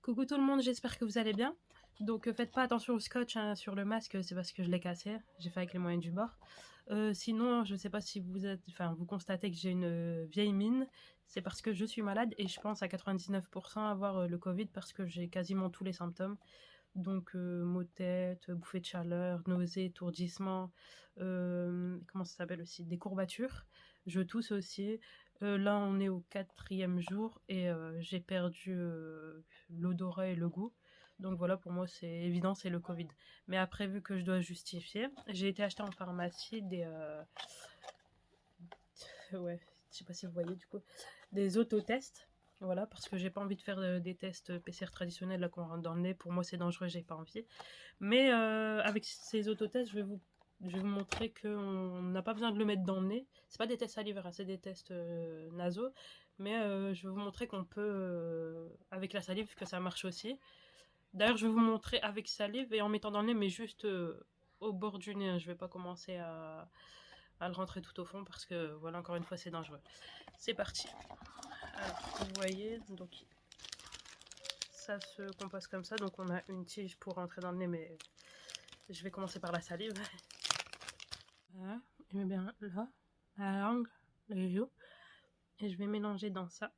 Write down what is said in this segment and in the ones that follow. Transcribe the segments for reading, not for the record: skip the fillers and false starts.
Coucou tout le monde, j'espère que vous allez bien. Donc faites pas attention au scotch hein, sur le masque, c'est parce que je l'ai cassé. J'ai fait avec les moyens du bord. Sinon, je sais pas si vous constatez que j'ai une vieille mine. C'est parce que je suis malade et je pense à 99% avoir le Covid parce que j'ai quasiment tous les symptômes. Donc maux de tête, bouffée de chaleur, nausées, étourdissement, comment ça s'appelle aussi, des courbatures. Je tousse aussi. Là, on est au 4e jour et j'ai perdu l'odorat et le goût. Donc voilà, pour moi, c'est évident, c'est le Covid. Mais après, vu que je dois justifier, j'ai été acheter en pharmacie des... ouais, je sais pas si vous voyez du coup, des autotests. Voilà, parce que j'ai pas envie de faire des tests PCR traditionnels là qu'on rentre dans le nez. Pour moi, c'est dangereux, j'ai pas envie. Mais avec ces autotests, je vais vous montrer qu'on n'a pas besoin de le mettre dans le nez. C'est pas des tests salivaires, hein, c'est des tests nasaux. Mais je vais vous montrer qu'on peut, avec la salive, que ça marche aussi. D'ailleurs, je vais vous montrer avec salive et en mettant dans le nez, mais juste au bord du nez. Hein. Je vais pas commencer à le rentrer tout au fond parce que, voilà, encore une fois, c'est dangereux. C'est parti. Alors, vous voyez, donc ça se compose comme ça. Donc, on a une tige pour rentrer dans le nez, mais je vais commencer par la salive. Voilà, je mets bien là, à la langue, les joues, et je vais mélanger dans ça.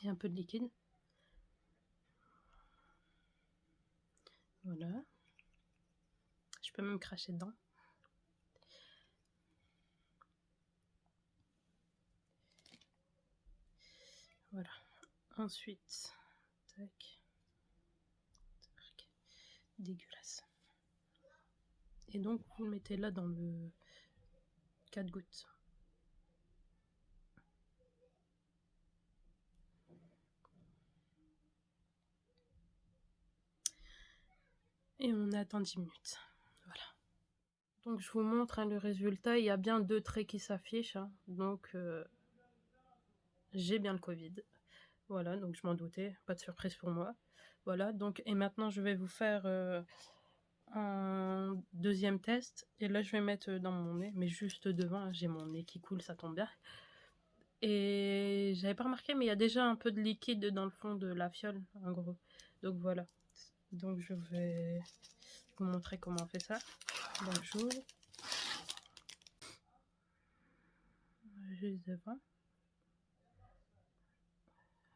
Il y a un peu de liquide. Voilà. Je peux même cracher dedans. Voilà. Ensuite, tac, tac, dégueulasse. Et donc, vous le mettez là dans le 4 gouttes. Et on attend 10 minutes. Voilà. Donc, je vous montre hein, le résultat. Il y a bien 2 traits qui s'affichent. Hein. Donc, j'ai bien le Covid. Voilà, donc je m'en doutais. Pas de surprise pour moi. Voilà, donc, et maintenant, je vais vous faire un deuxième test. Et là, je vais mettre dans mon nez, mais juste devant. J'ai mon nez qui coule, ça tombe bien. Et j'avais pas remarqué, mais il y a déjà un peu de liquide dans le fond de la fiole, en gros. Donc voilà. Donc je vais vous montrer comment on fait ça. Donc j'ouvre. Juste devant.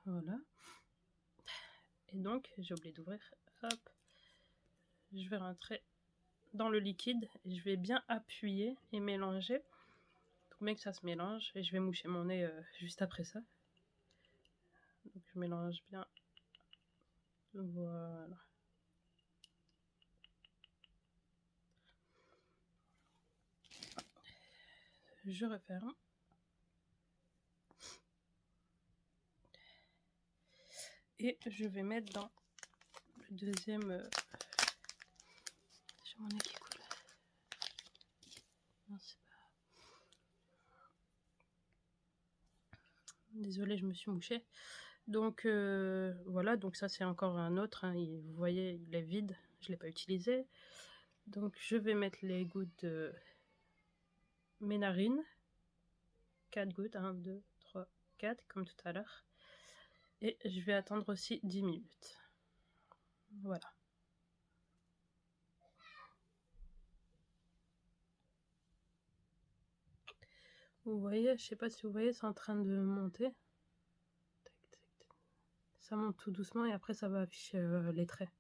Voilà. Et donc, j'ai oublié d'ouvrir. Hop. Je vais rentrer dans le liquide. Et je vais bien appuyer et mélanger. Pour bien que ça se mélange. Et je vais moucher mon nez juste après ça. Donc je mélange bien. Voilà. Je referme. Et je vais mettre dans le deuxième... J'ai mon nez qui coule. Non, c'est pas... Désolée, je me suis mouchée. Donc voilà, donc ça c'est encore un autre. Hein, vous voyez, il est vide. Je ne l'ai pas utilisé. Donc je vais mettre les gouttes de mes narines. 4 gouttes, 1, 2, 3, 4, comme tout à l'heure. Et je vais attendre aussi 10 minutes. Voilà. Vous voyez, je sais pas si vous voyez, c'est en train de monter. Tac, tac, tac. Ça monte tout doucement et après ça va afficher les traits.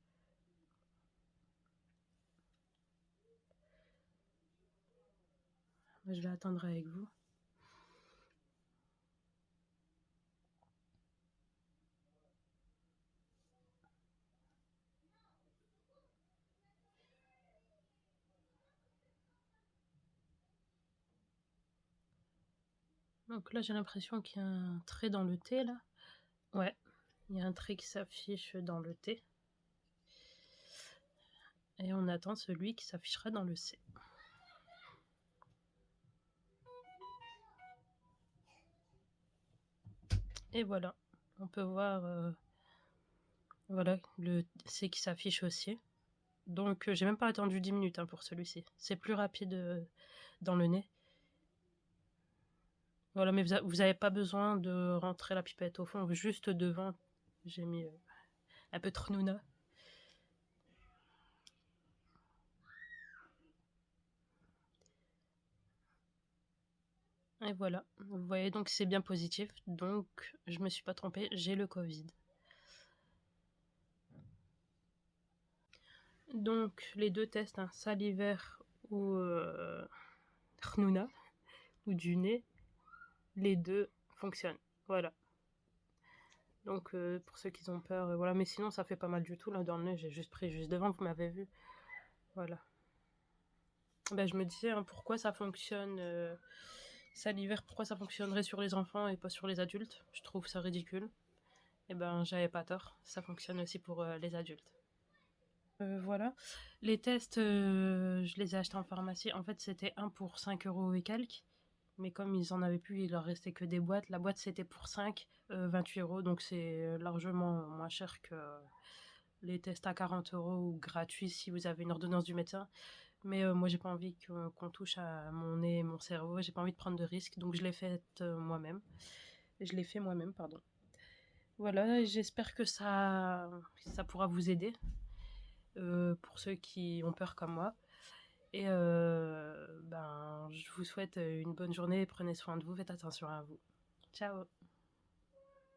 Je vais attendre avec vous. Donc là j'ai l'impression qu'il y a un trait dans le T là. Ouais, il y a un trait qui s'affiche dans le T. Et on attend celui qui s'affichera dans le C. Et voilà, on peut voir voilà, le C qui s'affiche aussi. Donc j'ai même pas attendu 10 minutes hein, pour celui-ci. C'est plus rapide dans le nez. Voilà, mais vous n'avez pas besoin de rentrer la pipette au fond, juste devant. J'ai mis un peu trnouna. Et voilà, vous voyez, donc c'est bien positif, donc je me suis pas trompée, j'ai le Covid. Donc les deux tests, hein, salivaire ou trnouna, ou du nez, les deux fonctionnent, voilà. Donc pour ceux qui ont peur, voilà, mais sinon ça fait pas mal du tout, là dans le nez, j'ai juste pris juste devant, vous m'avez vu, voilà. Ben, je me disais, hein, pourquoi ça fonctionne salivaire, pourquoi ça fonctionnerait sur les enfants et pas sur les adultes? Je trouve ça ridicule. Et ben, j'avais pas tort, ça fonctionne aussi pour les adultes. Voilà. Les tests, je les ai achetés en pharmacie. En fait, c'était un pour 5 € et quelques. Mais comme ils en avaient plus, il leur restait que des boîtes. La boîte, c'était pour 5, 28 €. Donc, c'est largement moins cher que les tests à 40 € ou gratuits si vous avez une ordonnance du médecin. Mais moi, j'ai pas envie qu'on touche à mon nez et mon cerveau. J'ai pas envie de prendre de risques. Donc, je l'ai fait moi-même. Je l'ai fait moi-même, pardon. Voilà, j'espère que ça pourra vous aider. Pour ceux qui ont peur comme moi. Et ben, je vous souhaite une bonne journée, prenez soin de vous, faites attention à vous. Ciao!